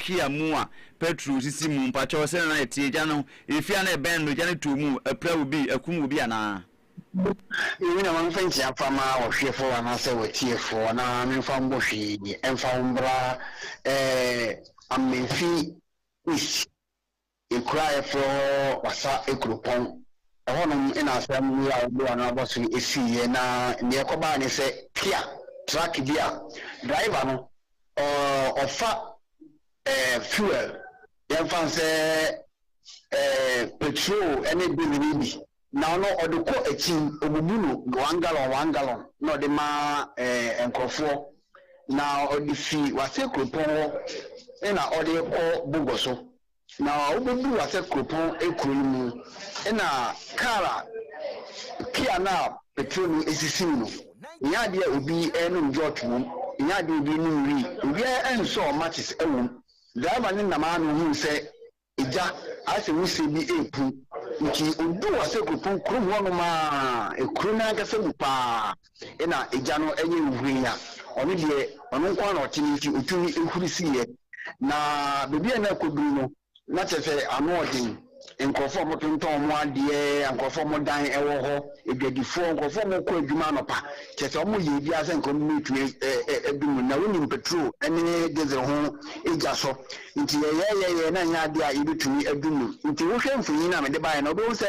Kia Mua, Petru, Simu, Pacho, Sena, Tiano, if you are a band, Janet to move, a prayer will be a kum will be an hour. You know, one thing from our fearful and I say we're tearful, and I'm from Bushy, and from Bra, I mean, fee, wish, you cry for Wasa Ekrupon. I want in our family, I'll do another see, and near Kobani say, Kia, track dear, driver, or fat fuel, young fancy petrol, any baby. Now no or the co a team obubuno 1 gallon no the ma enkrofo now or the fee was a coupon in a order or bugoso now obubu was a coupon a cream in a cara kia now petrol is a sino Yadia will be any judgment Yadi will be new we are and so much is a woman driver in the man who say Ija as we see be a poo nti odu wase kupon krum wono ma ekru na ga se mupa ina eja no enye nhwia ono de ono kwa na otini nti otumi ehuri siye na bebi na kodu no na chefe ano odin enkofo mo tonton mo ade enkofo mo dan ewo ho edwadifo enkofo mo ko adwuma no pa chefe mo ye bia se nkom metu edum na woni petrol ene diesel ho eja so nti ye na nya ade a ibetumi adum nti wo hwe mfunyi na me de bae na obo se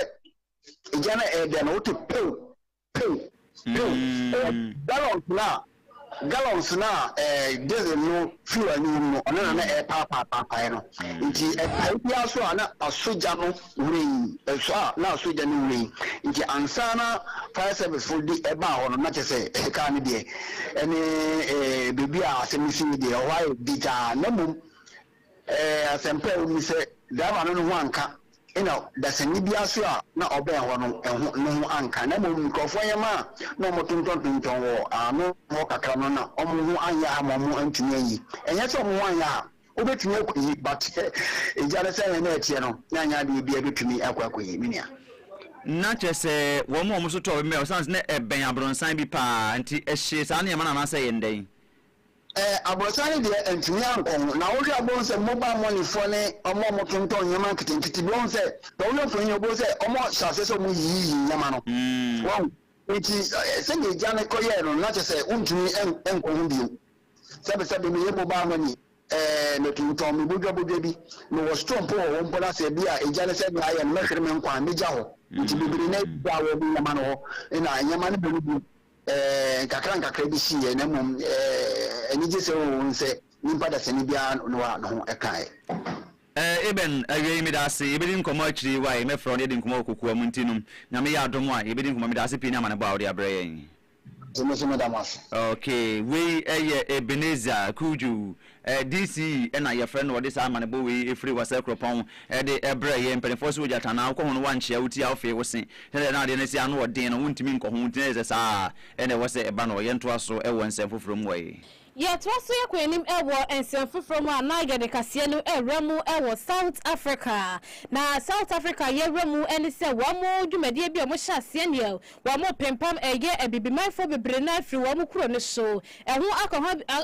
eja na ede na wote pe gallons na diesel no fuel no ona na pa no nti bia so ana asoja no wuri so na asoja no wuri nti ansana fire service for the eba ho no na chese ka ne de ene bebi a asemisi de why dita na mum asempa mi se dama no ho anka ina da sani bia so a na oben ho no anka na mum nkofo yema na mo tonton wo ano mo kakra no na omo ho anya mo antumi yi enye so mo anya obetumi akuyi but ejare se na etie no na anya de bia betumi akwakoyi minia na chese wo mo so to me o sans na eben abronsan bi pa nti ehye sa na yema na say yenden Abrosani de entumi ankon na wo hwe abon se mobile money for ne omo tonton nyama nkiti bi on se to wo fun yobo se omo sase so mu yi nyama no wow enti se ne jane koye no na chese untumi enkon bi sebe me mobile money no tonton mi bodwa bi no wo strong po wo mpola se bi a ejane se bi aye no mehwere me nkwan meja ho nti bibiri na bia wo bi nyama no ina nyama no bi kakra bi siye na mum enije se wo nse nimpa da sene bia no ho ekai eben ayi mi da se ebedi nkomo akiri wai me fro ne de nkomo kokoa muntinum na me ya adom a ebedi nkomo mi da se pi na ma ne ba odi abre yen okay we Ebenezer Kuju DC na your friend what this man bo we free was ekropon de ebre ye mpenfo so jata na akọ hono wanche uti afi wosen na de na si anu odin no wuntimi nkọ ho ntin ze sa ene wose eba no ye nto aso e wonsen foforo mu we Yet was so yakwenim ewo ensemfu from Niger de Kasienu eremu ewo South Africa. Na South Africa yeremu eni se wamo dwumade bi o mo hyase ne o wamo pempam eye ebibimafo bebre na afri wamo kuro ne so eho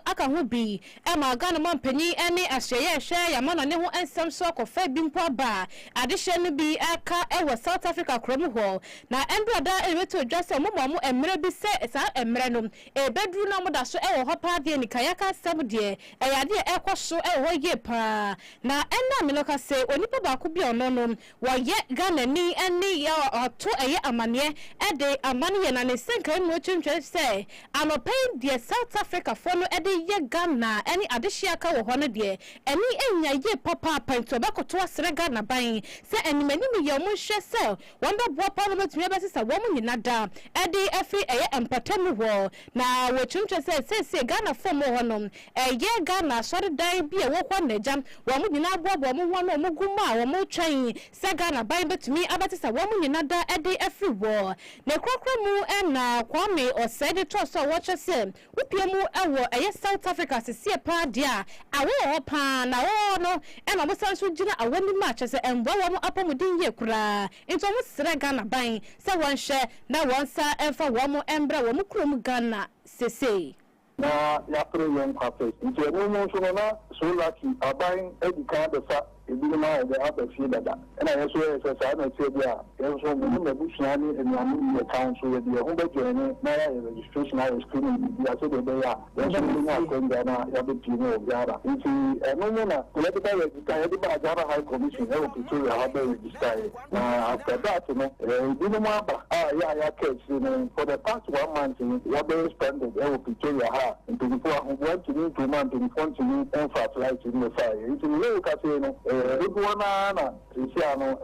aka ho bi e ma Ghana mampanyi eni ahyeye hwe ya ma no ne ho ensem so akofa bi mpo ba adehye no bi aka ewo South Africa krom ho na embrada ebeto dwase mo emre bi se sa emre no ebedru na mo da so ewo hopa de kayaka sabde eyade ekoso eho ye pa na enna minoka se onipa ba ko bi ono no wo ye Ghana ni eni ya oto eye amane ede amane na ne senka no twentwe se anopen de South Africa fo no ede ye Ghana eni adehia ka wo ho no de eni enya ye papa panto ba koto asre Ghana ban se enimani mi ye mo hwe se wonder bo parliament me be se wo mo nyina da ede afi eye empatam ho na wo twentwe se Ghana fo mo honom ye Ghana sori dan bi e wo kwa najam wo mu nyina aboabo mo ho no mo guma wo mo twan se Ghana ban betumi abati sa wo mu nyina da ede afri wo na krokro mu na kwame osede to so wo chese wopie mu ewo eye South Africa sese pa dia awo pa na wo no na mo sanso gina awani ma chese embo wo mo apomudin ye kura into mo sere Ghana ban se won hye na won sa emfa wo mo embra wo mo krom Ghana sese na yapre yon kwafe nti eno mo so na so lucky aban edika de fa ebi ma de abafi dada na yeso yeso sa na tie bia yeso mo na busua ni enuamu ni council we de ho be join na ya registration na screening bi aso de ya yeso mo na kwenda na ya be pino obiara nti eno mo na political register ya de ba Ajara High Commission e o Pretoria ha be register na after that no ebi mo aba ya case no for the past 1 month we be spending e o Pretoria ha nti before we went to need to man to front to need and fertilize in the fire nti we ka say no everyone na isia no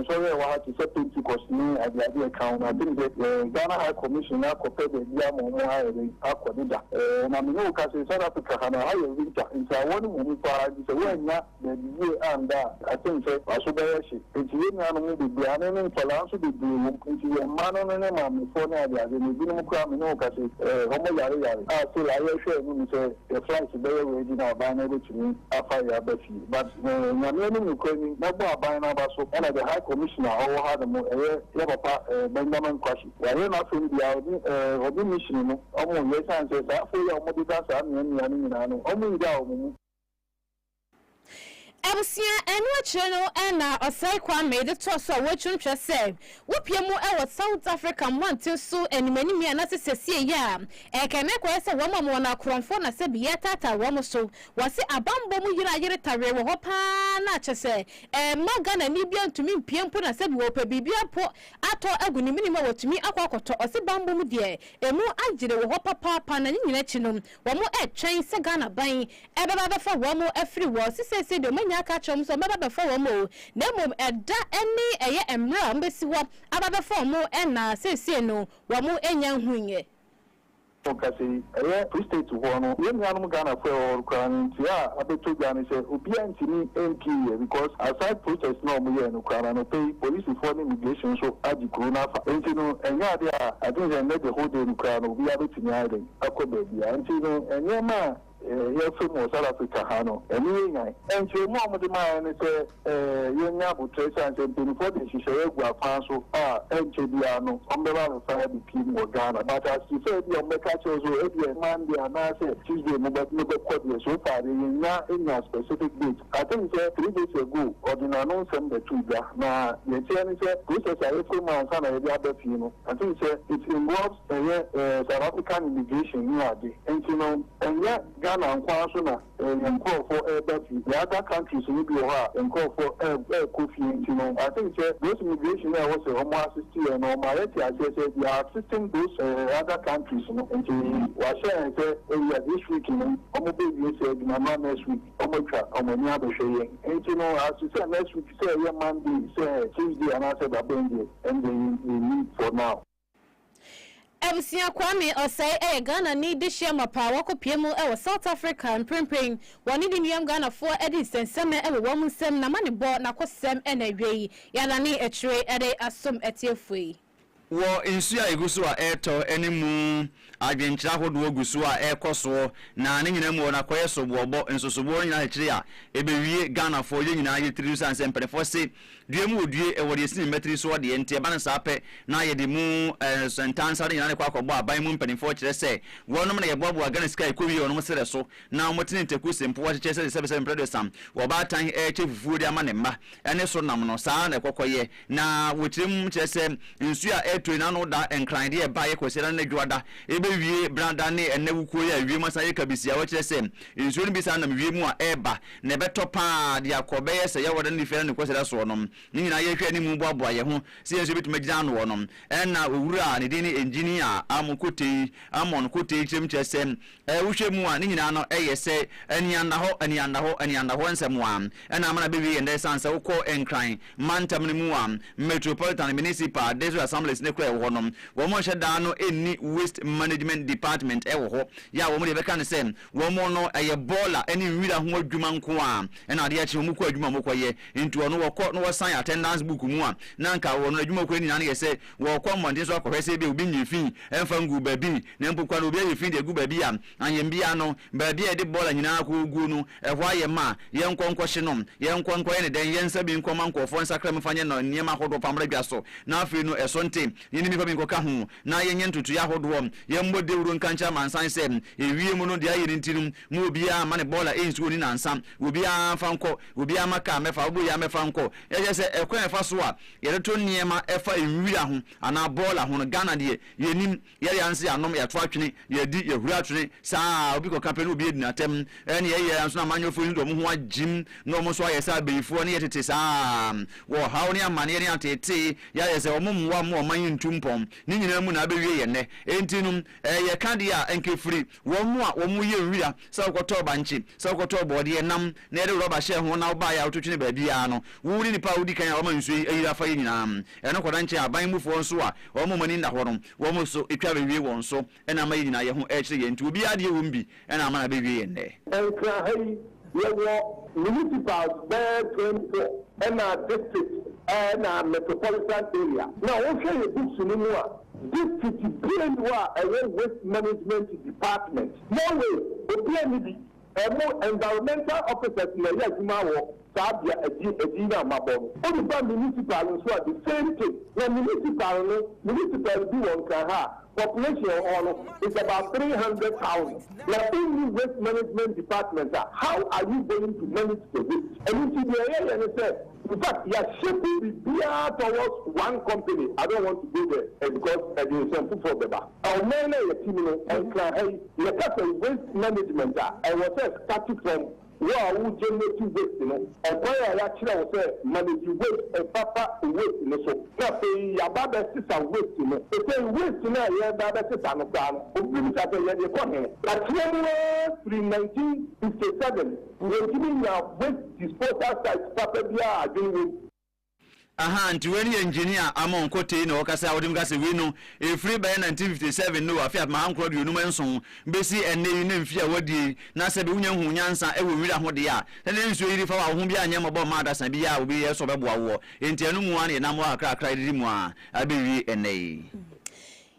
so we wa to set Pentecost ni ade account I think the Ghana High Commission na ko pe de dia mo ha akodida na me no ka say South Africa ha na ha ye winter nti awon mo ni fa say we nya the year and I think say aso be ye shi nti we nya no be bia na no tola so be mo nti we ma no ne ma me fo na ade me bi no kra me no ka say homo yare so la ye hwe no say the flight be we di na ba na be tumi afa ya ba fi but nyame no kwani na bo aban na ba so na the High Commissioner o ha mo ye papa Benjamin Kwashi ya ye na so bia obi mission no o mo ye san say sa fo ya o mo di da sa ni ni na no o mo ida o mo Ebusia enwa cheno na osai kwa made to so wetwuntwe se wopiemu e South Africa monte so enimani mi na sesie ya ekene kwa se woma na kronfo na se biya tata womo so wase abambo mu yira yire tare wo hopa na chese magana ni bia ntumi mpiempo na se bi wo pa bibia po ato aguni minima wotumi akwakoto ose bambo mu de emu agire wo hopa papa na nyina chinom womo etwen se Ghana ban ebeba befa womo afri wo sesese de aka chom so baba befo wo mo na mom eda eni eye emra mbesi wo aba befo mo na sese no wo mo enya hunye Okasi free state ho no ye nuanum Ghana for all kran tia abeto Ghana say obi antini MP because aside process no mo ye no kran no pay police for immigration so adi corona fa entino enya ade I think they make the whole day no kran obi abetini ade akobe bia entino enya ma here from South Africa hano eniyan enche mo mo de ma ne se yenya bu treasure and before the shisha egwa kwan so enche bia no ombeba no fa bi pi mo Ghana but as you say the America chose so e Monday and I say Tuesday mo be code so far enya specific date I think say 3 days ago ordinary send the two da na ye say ni say process are from South Africa be no I think say it involves South African immigration ni ade enche no enya Ghana and Kwasuna and call for the other countries will be and call for Kofi. I think those immigration there was a home assistant and normality. I said they are assisting those other countries and was sharing this week in Omobi said Mama next week, Omotra, Omania sharing. And as you said next week, say Monday, say Tuesday, and I said Abendi, and they need for now. Ebusia Kwame osai Ghana ni dishia mapa wako piemu South Africa mprimpring wani di niyam Ghana for edi senseme wamu sem na mani bo na kwa sem wei yana ni etire edi asom etiefui wo insu a eguso a eto enimu adwenkyira hodo oguso a ekoso na ne nyina mu na koye sobobo ensosobo nyina ekire a ebewie Ghana for ye nyina ye 3 sanse mpefo se duemu odue ewode sin metri so de ente ba na sape na ye de mu sentansa de nyina ne kwa akọbọ aban mu mpanifo kire se wonom na ye bobo Ghana sky ekowie onom sere so na motene teku sempo wa kire se 77 predo sam wo ba tan chefufu de ama ne mma ene so nam no saa na ekokoye na wotirem kire se insu a eto na no da enkran de ba ye kwesera na dwada ebewie branda ne enewuko ya wie masa ye kabisia wa kire se insu ni bisa na wie mu a eba na betopa de akobe ye se ye woda ni fere ne kwesera so onom ni nyina ye hwe ni mu boaboa ye ho se ye so bitumagina no wonom na owura ne de ni engineer amokote amon kote chem chesem wohwe mu a ni nyina no ye se anianda ho nsemu am na amana bewie ye ndesanse wokọ enkran mantam ne mu am metropolitan municipal desert assemblies ne kra wonom wo mo hye da no eni waste management department wo ho ya wo mo de beka ne sem wo mo no ye bola eni nwira ho adwuma nko a na ade ya che mo ko adwuma mo koye into no wokọ no sign attendance book mu a na nka wo no adwuma ko ni na ye se wo kọ monde so akohwese bi obi nyefin emfa ngu babi na mpokwa no obi yefin de gu babi a anyembia no babi e de bola nyina ko gu no ehwo aye ma ye nkonkọ hyenom ye nkonkọ ye ne den ye nsabi nkọma nkọfo nsakra mfanye no niema hodo pamra biaso na afi no esonte yeni mi fa mi nkoka ho na yenye ntutu ya hodo yembo dewuro nkancha mansan se ewie mu no de ayiri ntinum mu obi a mane bola ensu ni nansam obi a fa nko obi a maka mefa obo ya mefa nko ye se ekwan efa so a ye to niema efa enwira ho ana bola ho no Ghana de yenim ye yanse anom ye to atwene ye di ye hura atwene saa obi ko campaign obi edina tem ene ye anso na manyofo ni do mo ho agim no mo so aye sa beifo ne ye tete saa wo hawo ne amane ne atete ya ye se omumwa mo man ntumpom ni nyina mu na abewie ye ne entinum ye kande a enkefiri wo mu a wo mu ye nwira sa ukoto banchi sa ukoto bode nam na ere roba she ho na uba ya ototwene ba bia no wuri nipa wudi kan ya wo mansu eyira fa ye nyina ene koda nche aban mufo nso a wo mo mani ndahorom wo mo so etwa bewie won so ena ma nyina ye ho ekire ye nti obi ade ye wombi ena ama na bewie ye ne enka hai ye municipals by 24 and district and metropolitan area. Now, okay, you put Sunimua, district BNWA, a waste management department. No way, the more environmental officers in the Yajimawo, Sabia, Edina Mabon. Only by municipal so the same thing. When municipal do on Kaha. Population is about 300,000. The only waste management department, how are you going to manage the waste? And into the area, and say, in fact, you are shaping the beer towards one company. I don't want to go there because there is some people for the bar. Our main and the waste management, I was starting from where we generate waste, and why I actually was manage waste and papa waste, so now say Yababa sister waste, They say waste now, yeah, Baba sister no plan. We at the economy. But through 1957, we're giving our waste disposal sites, Papa Bia, doing aha nti weni engineer amon kote na okasa wodim gase we no e free by 1957 no afia ma ankro de onum enso besi enne ne mfia wadi na se be wunya hu nyansa e wo wira ho de a ne nso yiri fa wa ho bia anya mo bo ma da san bia obi ye so be boa wo enti anu mu an na mo akra akra didi mu a abewi enne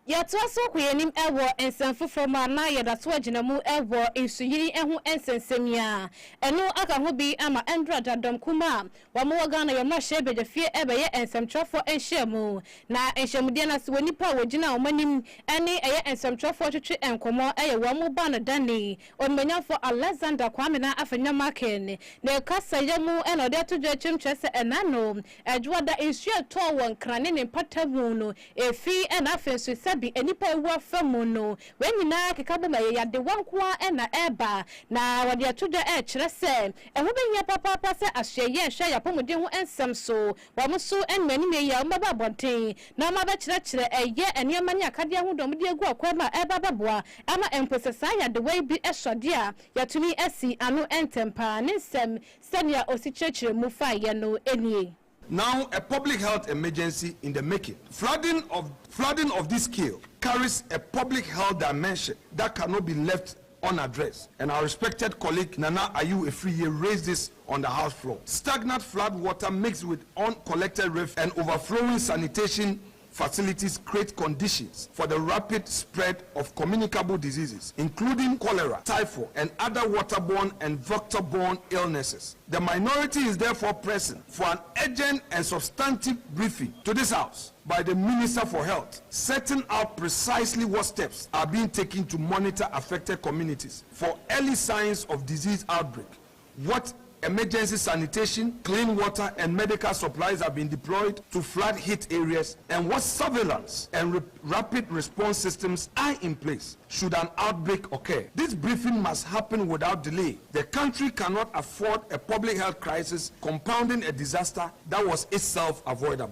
Yet also kuyenim ewo ensanfofo ma na yedato aginemu ewo ensuyiri ehu ensensemia eno aka ho bi ama endra dadom kuma wa mo Ghana ye ma hye bedefie ebeye ensamtrofo enhyemu na enhyemudie na se woni pa wogina omanim ene eye ensamtrofo twetwe enkomo eye wo mo ba na dani onmanyafo Alexander Kwame na afanya maken na kasa yemu eno de to dwa chimchese enano ejwada ensue to won krane ne patamu no efi ena afensu bi enipa ewu afamu no wenyina kekabo maye yade wankwa ena eba na wade atodo e kire se eho benya papa se ahyeye hwe yapomuden ho ensem so wamuso enmani me ya mbaba bonten na ma ba kire eye eniema nya akade ho dom de egu akwama eba baboa ama emposesa yade wai bi esode a yatumi esi anu entempa ne nsem senia osikyekire mu fa ye no enie. Now, a public health emergency in the making. Flooding of this scale carries a public health dimension that cannot be left unaddressed. And our respected colleague Nana Ayu Efriye raised this on the House floor. Stagnant flood water mixed with uncollected rain and overflowing sanitation facilities create conditions for the rapid spread of communicable diseases, including cholera, typhoid, and other waterborne and vector-borne illnesses. The minority is therefore pressing for an urgent and substantive briefing to this House by the Minister for Health, setting out precisely what steps are being taken to monitor affected communities for early signs of disease outbreak, what emergency sanitation, clean water, and medical supplies have been deployed to flood-hit areas, and what surveillance and rapid response systems are in place should an outbreak occur. This briefing must happen without delay. The country cannot afford a public health crisis compounding a disaster that was itself avoidable.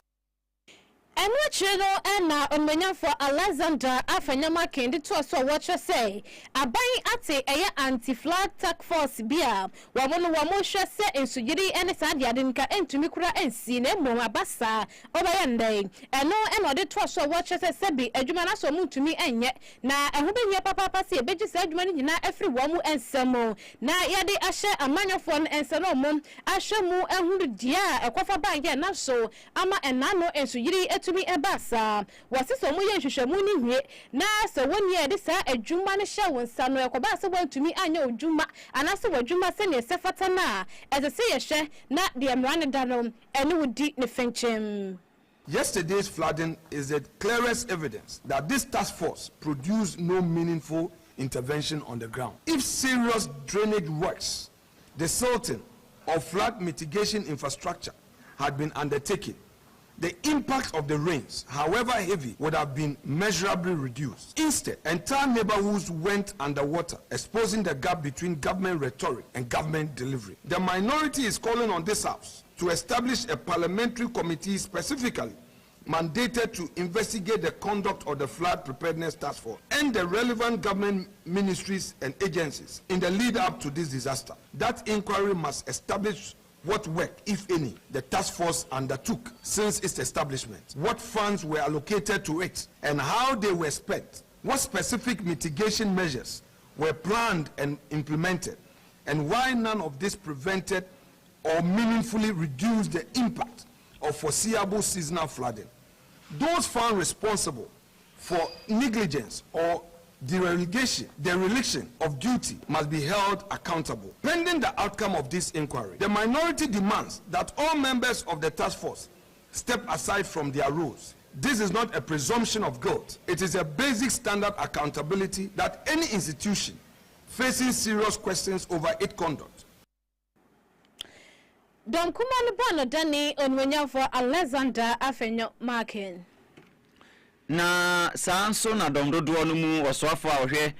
And what you know, and now on menu for Alexander Afanyama Kendi to us, what you say. A buying at a anti-flood task force beer. Woman, Wamosha say in Sujiri and Sadia Dinka and Tumikura and Sine Moabasa, Obayande. And no, and other to us, what you say, Sebi, a Jumana so moon to me and yet. Now, I hope your papa say, Betty said, money na every woman and Samo. Now, Yadi Asher, a manophone and Sanomon, Asher Mo and Hudu Dia, a coffee bag, and not so, Ama and Nano and Sujiri to me ebasa wase so mo ye hwehwemu ni hwe na so woni e de sa adwuma ne hye won sa no ekoba se wantumi anya odwuma anase wadwuma se ne sefata na eze se ye hye na de emrane da no ene wodi ne fenchem. Yesterday's flooding is the clearest evidence that this task force produced no meaningful intervention on the ground. If serious drainage works, the silting of flood mitigation infrastructure had been undertaken, the impact of the rains, however heavy, would have been measurably reduced. Instead, entire neighborhoods went underwater, exposing the gap between government rhetoric and government delivery. The minority is calling on this House to establish a parliamentary committee specifically mandated to investigate the conduct of the flood preparedness task force and the relevant government ministries and agencies in the lead up to this disaster. That inquiry must establish what work, if any, the task force undertook since its establishment, what funds were allocated to it, and how they were spent, what specific mitigation measures were planned and implemented, and why none of this prevented or meaningfully reduced the impact of foreseeable seasonal flooding. Those found responsible for negligence or dereliction of duty must be held accountable. Pending the outcome of this inquiry, the minority demands that all members of the task force step aside from their roles. This is not a presumption of guilt. It is a basic standard accountability that any institution facing serious questions over its conduct. Dom Kumano Bono Dani Onwenya for Alexander Afenyo Markin. Na sanso na domdodo no mu osofo ahwe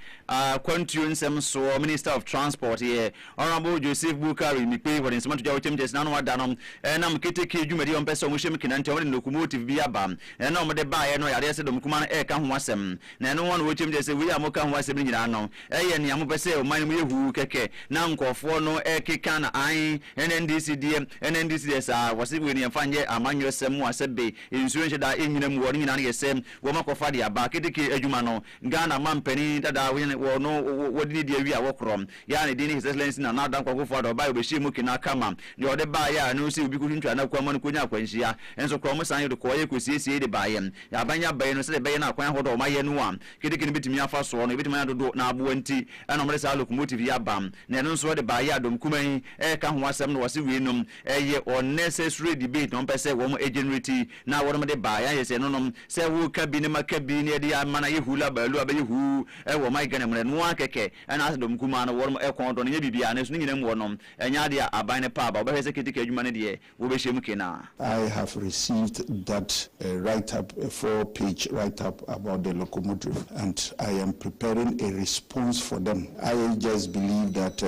kwantuo nsem so Minister of Transport here Honorable Joseph Bukari Mikpe for nsema to jawo temjes na no wada no na mketeke dwumadi on pese omuhye mkinante on locomotive bi aba na omde ba ye no yare se dom kuma na ka ho asem na no won wo temjes we amoka ho asem nyina no ye ne amo pese o man mu yehu keke na nkofo no keka na an NNDC sa wase we ne mfanye amanyo sem wasebe insurance da enyina mu wo nyina na yesem wo makofa dia ba kedeke adwuma no Ghana mampani dada wo no wodi dia wi a wokrom ya ne dini his excellency na nadan kwakofo da ba obeshi mu kina kama de ode ba ya no se obi kuntwa na kwa man konya akwanhia enso krom san de ko ye kosiesie de ba ye ya banya ba ye no se de ba ye na akwan hodo ma ye no am kedeke ne bitimi afa so no bitimi adodo na abo anti na omre sa locomotive ya bam na no so de ba ye adom kuman ka ho asem no wase wi nom ye unnecessary debate no pese wo mo agency na wo de ba ye se no nom se wo ka bi ne makabi ne dia mana yehula balu abayehu wo mai gane mre no akeke na asedom kuma no wo ekon do ne bibia ne so nyina mu wonom enya dia aban ne pa ba obehese ketika adwuma ne de wo be hye mukena. I have received that write-up, a 4-page write-up about the locomotive, and I am preparing a response for them. I just believe that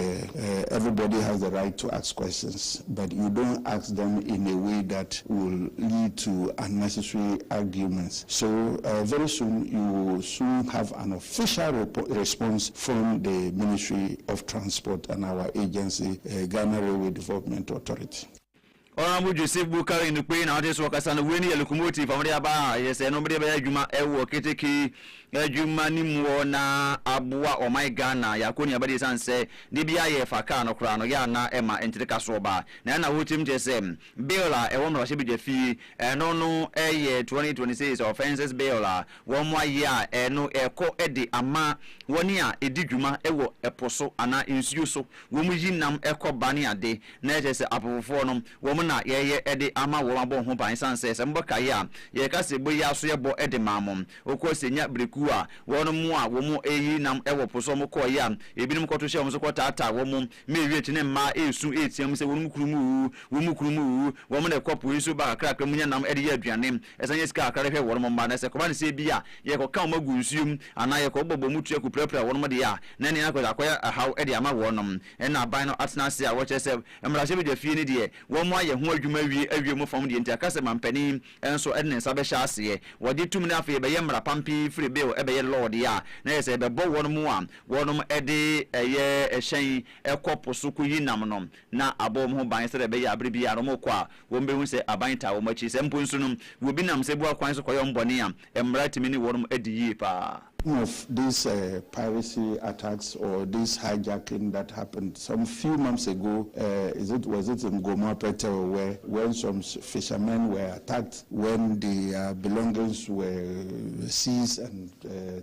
everybody has the right to ask questions, but you don't ask them in a way that will lead to unnecessary arguments. So very soon you will soon have an official response from the Ministry of Transport and our agency, Ghana Railway Development Authority. Honorable Joseph Bukari in the Queen, artist workers and winning a locomotive from the Aba, yes, and nobody by Juma, Ewo, Keteki, Jumani Muona, Abua, or my Ghana, Yakuni Abadis and say, DBI, Fakano, Crano, Yana, Emma, and Tekasoba, Nana Wutim Jesem, Bela, a woman should be fee, and no, a year 2026 offenses Bela, 1 more year, and no echo Eddie Ama, 1 year, a diguma, Ewo, a poso, ana insuso, Wumujin nam echo bania de, Netes Apple Fornum, woman. Na ye ede ama wo mabon ho ban san se mboka ya ye ka se boya so ye bo ede mamom okosenya breku a wono mu a wo mu eyi nam ewo poso mo ko ya ebinim ko to hye mo so ko tata wo mu me wi eti ne ma esu etiam se wono kurumu wo mu ne kopo isu ba kakra mu nya nam ede ye aduane esanye sika akra hwe wono mba na se ko ba ne se bia ye ko ka magu nsuum ana ye ko bobo mutu ku prapra wono de ya na ne akoya how ede ama wonom na ban no atna se a wo che se mra se bi de fie ne de wo mu aye ho adwuma awie mu fam de ntia kase mampani enso ene nsa be hya ase wodi tum ne afi be ye mra pampi free bill e be ye lord ya na ye se be bo wono mu am wono ede eye ehyen ekopo so ku yinam no na abom ho ban se be ye abre bia no mko a wo be hu se aban ta wo machi se mpo nso no wo bi nam se bu akwan so koyo mbone am emra timi ni wono edi yi pa. Of these piracy attacks or this hijacking that happened some few months ago, was it in Goma Petel, where when some fishermen were attacked, when the belongings were seized and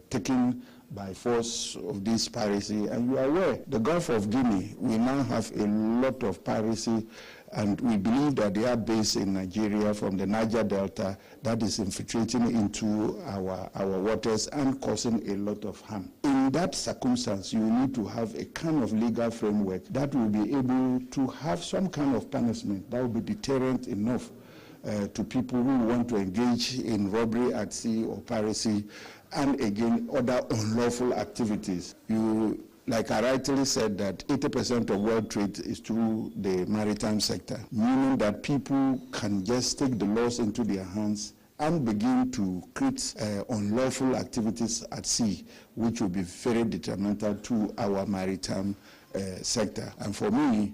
taken by force of this piracy. And you are aware, the Gulf of Guinea, we now have a lot of piracy And we believe that they are based in Nigeria from the Niger Delta that is infiltrating into our waters and causing a lot of harm. In that circumstance, you need to have a kind of legal framework that will be able to have some kind of punishment that will be deterrent enough to people who want to engage in robbery at sea or piracy and again other unlawful activities. Like I rightly said, that 80% of world trade is through the maritime sector, meaning that people can just take the laws into their hands and begin to create unlawful activities at sea, which will be very detrimental to our maritime sector. And for me,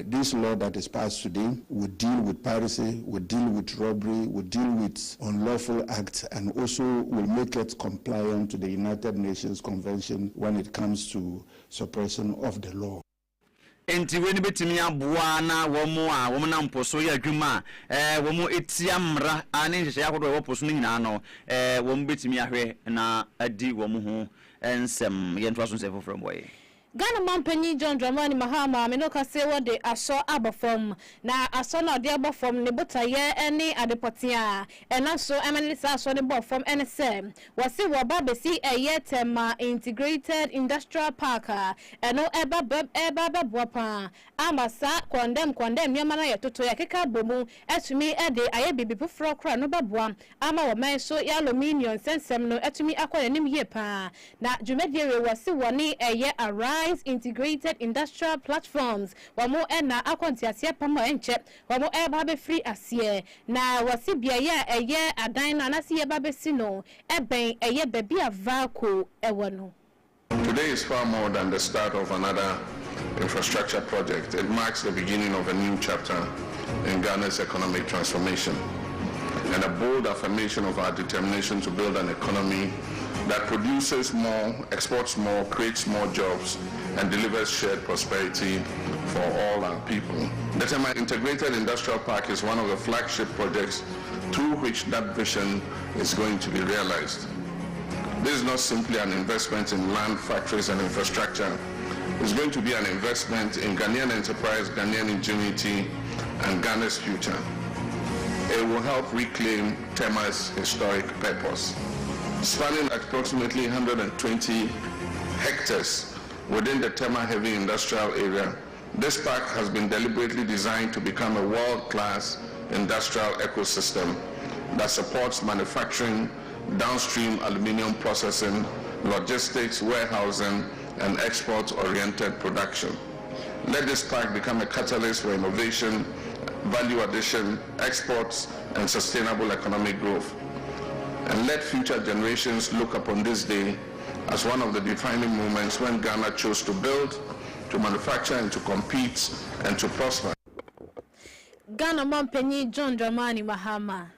this law that is passed today would deal with piracy, would deal with robbery, would deal with unlawful acts, and also will make it compliant to the United Nations Convention when it comes to suppression of the law. Enti weni betimi aboa na womo na mposo ya adwuma womo etiamra ane nhye yakodo wo poso nyina no womo betimi ahwe na adi womo ho ensem ye ntwa so nsefo from boy Ghana Mampenyi John Dramani Mahama me no ka se wo de aso abofom na aso na de abofom ne botaye ene adepotia ena so emani sa aso ne bofom ene se wo se wo ba besi eye tema integrated industrial park eno eba boapa amasa condemn nyama na ye toto ya keka bomu etumi ede aye bibi pufro kra no baboa ama wo man so ya aluminium sensem no etumi akwa nim ye pa na dwumedie wo se woni eye arise integrated industrial platforms wamo ena akontiasie pamo enche wamo eba be free asie na wasibia ya eye adan na nasi eba be sino eben eye bebi avako ewono. Today is far more than the start of another infrastructure project. It marks the beginning of a new chapter in Ghana's economic transformation and a bold affirmation of our determination to build an economy that produces more, exports more, creates more jobs, and delivers shared prosperity for all our people. The Tema Integrated Industrial Park is one of the flagship projects through which that vision is going to be realized. This is not simply an investment in land, factories, and infrastructure. It's going to be an investment in Ghanaian enterprise, Ghanaian ingenuity, and Ghana's future. It will help reclaim Tema's historic purpose. Spanning approximately 120 hectares within the Tema heavy industrial area, this park has been deliberately designed to become a world-class industrial ecosystem that supports manufacturing, downstream aluminium processing, logistics, warehousing, and export-oriented production. Let this park become a catalyst for innovation, value addition, exports, and sustainable economic growth. And let future generations look upon this day as one of the defining moments when Ghana chose to build, to manufacture, and to compete, and to prosper. Ghana Mampenyi John Dramani Mahama.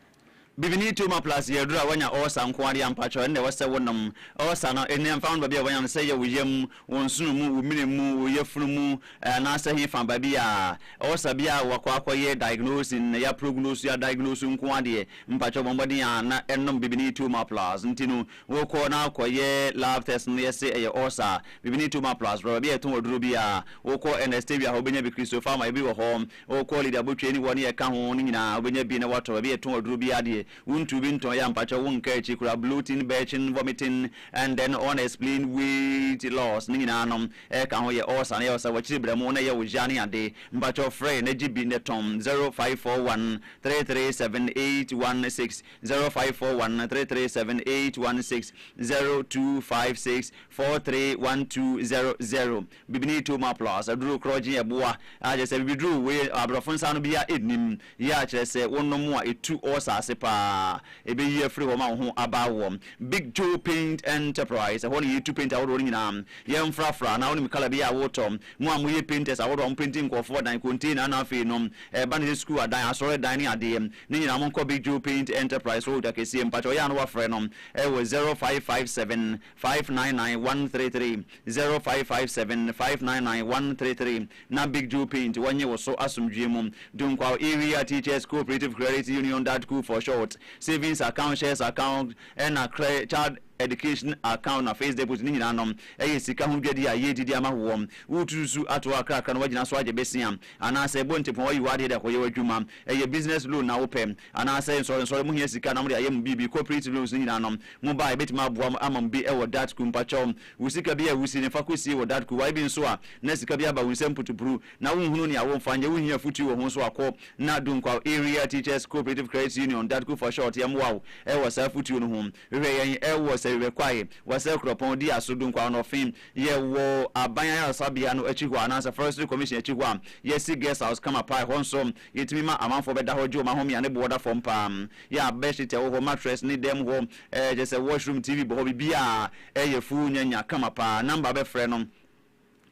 Bibini to my plus yedra wanya osa nkwari ampacho ene wase wonam osa na ene amfa ba bia wanya se ye woyam wonsunu mu wominemu woyefunu mu na se he fa ba bia osa bia wakwa ye diagnosis na ya prognosis ya diagnosis nkwade mpacho bombodi ya na enom bibini to my plus ntinu woko na akoye lab test no ye se ye osa bibini to my plus bro bia to oduro bia woko NST bia obenya bi Christopher ma bi wo ho woko leader botwe ni woni ye ka ho ni nyina obenya bi na wato bia to oduro bia de wuntu binto ya mpacho wonka chikura bloating, belching, vomiting, and then unexplained weight loss nina anom ka ho ye osa na ye osa wachiri bremo na ye wujani ade mpacho frey na gibi ne tom 0541 3378116 0541 3378116 0256 431200 bibini to ma plus aduru kroji ye boa aje se bibidru we abrofon no bia ednim ya kire se wonnom a etu osa asepa ebe ye free homa ho abawo Big Joe Paint Enterprise ho ne yetu paint awodo nyina ye mfrafra na woni kala bia wotom mu amoye painters awodo painting ko for dan container na afi no ba ne school adan asore dan ne ade ne nyina mo ko Big Joe Paint Enterprise road akesi mpacho ya no wa frɛ no we 0557 599133 0557 599133 na Big Joe Paint wanye wo so asomdwe mum dunkwa area teachers cooperative credit union that cool for short savings account, shares account, and a child education account na face deposit ni nyina nom sika ho dwadi a ye didi ama wo wutusu ato akra no wagina so age besia ana se bontepon wayi wade de koye wadwuma business loan na wopem ana se so mu hia sika na mo de ayem bibi cooperative loans ni nyina nom mo ba betima aboa amam bi wo dat ku mpacho wusika bi a wusi ne fakosi wo dat ku wai bi nso a na sika bi aba wunsem putupuru na wonhunu ne awo mfanye wohia futu wo ho so akọ na dunkwa area teachers cooperative credit union dat ku for short yam wow wo sa futu no ho we yen wo se we kwae wasa kropon di aso dunkwa no fin ye wo abanya ya sabia no achi ho anasa forestry commission achi ho ye si guest house kama pai honso yetimi ma amanfo beda hojo ma homi ane border form pam ya bedsheet ho mattress ni dem ho just a washroom tv bo bibia ye fu nyanya kama pa number be frɛ no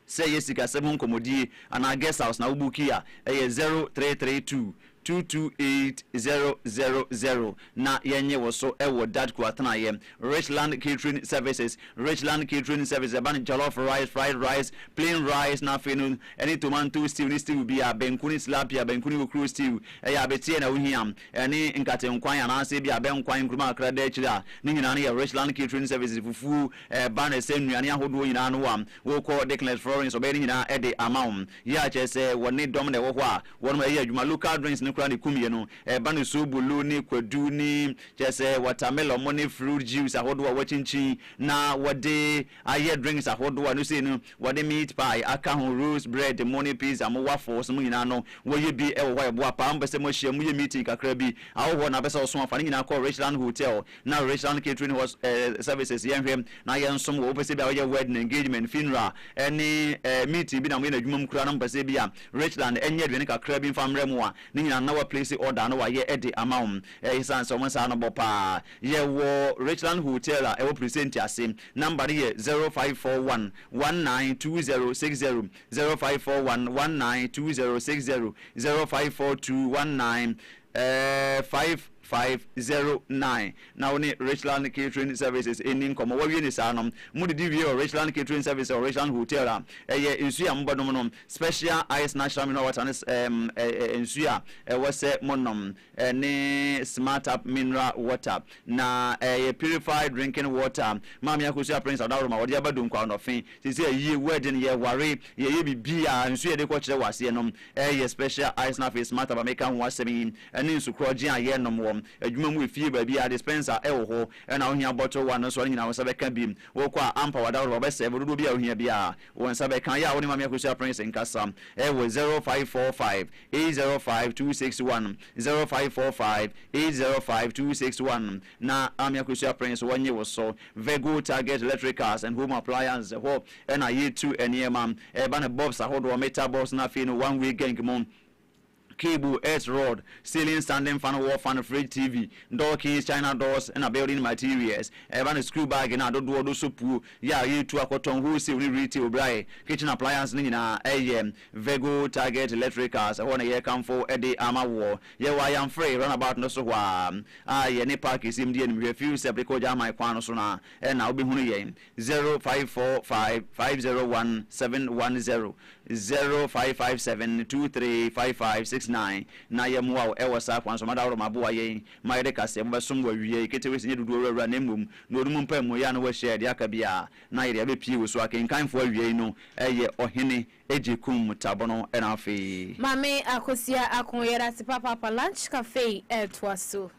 say yesika 7 komodie ana guest house na ubuki a 0332 228-000 na yenye woso ewo dat kwatana ye Richland Catering Services ban jollof rice, fried rice, plain rice na fenu any tomato stew ni stew bi a benkuni slapia benkuni okru stew ya betie na wohiam any nkate nkwan na ase bi a benkwan nkruma akra da chira ni nyina na ye Richland Catering Services fufu ban esenuane ahodo nyina no wam wo ko Declan Florence obedi nyina ede amount ya chese woni dom na wo ho a wonu ma ye adwuma local drinks ni kumie no banu so bulu ni kwadu ni jese watermelon money fruit juice ahodo wa wachinchi na wode aye drinks ahodo wa no say no wode meat pie aka ho roast bread money pizza mo waffles mo nyina no wo ye bi wo wa bo apa mbese mo hia mo ye meeting kakra bi awo na bese so afa nyina call Richland Hotel na Richland Catering Services yenhwem na ye nsom wo bese bi a ye wedding engagement funeral any meeting bi na mo ye na dwumam kura na mbese bi a Richland enye dwene kakra bi mfamre mo a ni nyina na place order no wa ye edi amount isan so mo sa no bopa ye wo Richland Hotel a e wo present ase number ye 0541 192060 0541 192060 0542 5509 now only Richland Catering Services in come what we ni sanom mu di we Richland Catering Service or Richland Hotel insu am bonom special ice natural mineral water insu was monom ne smart up mineral water na purified drinking water mama yakusu prince adawro wodi abadun kwa no fin say ye wedding ye ware ye bibia insu ye de ko kire wase nom special ice na face smart up make am wasemi ene insu kroje aye nom adwuma mu efie ba bia dispenser e wo ho na ohia bottle one so nyina wo sabeka bim wo kwa ampa wada ro be se bodo bia ohia bia wo sabeka ya wo ni mama yakusu prince nkasa wo 0545 805 261 0545 805 261 na amia yakusu prince wonye wo so Vego Target Electricals and Home Appliances ho na yetu eniema ba na bobs ahodo metal box na fe no one week gang mom cable, S rod, ceiling standing fan, wall fan, fridge TV, door keys, China doors, and a building materials. Even a screw bag and a do soup. Yeah, you two are cotton who see retail bright kitchen appliance nina AM Vego Target Electricals. I want to come for a day armor war. Yeah, I am free run about no so any park is in the refuse because my quanosona and I'll be 0545 501 710 0557 235569 na yemwa e WhatsApp wan so madawro maboa yen maide kase mba somwa wie ketewe sinye dudu owura na mmom na odum mpam ya na wa share dia ka bia na yede be pie wo so akenkanfo awie no eye ohene ejekum tabono na afi mame akosia akoyera si papa lunch cafe etwaso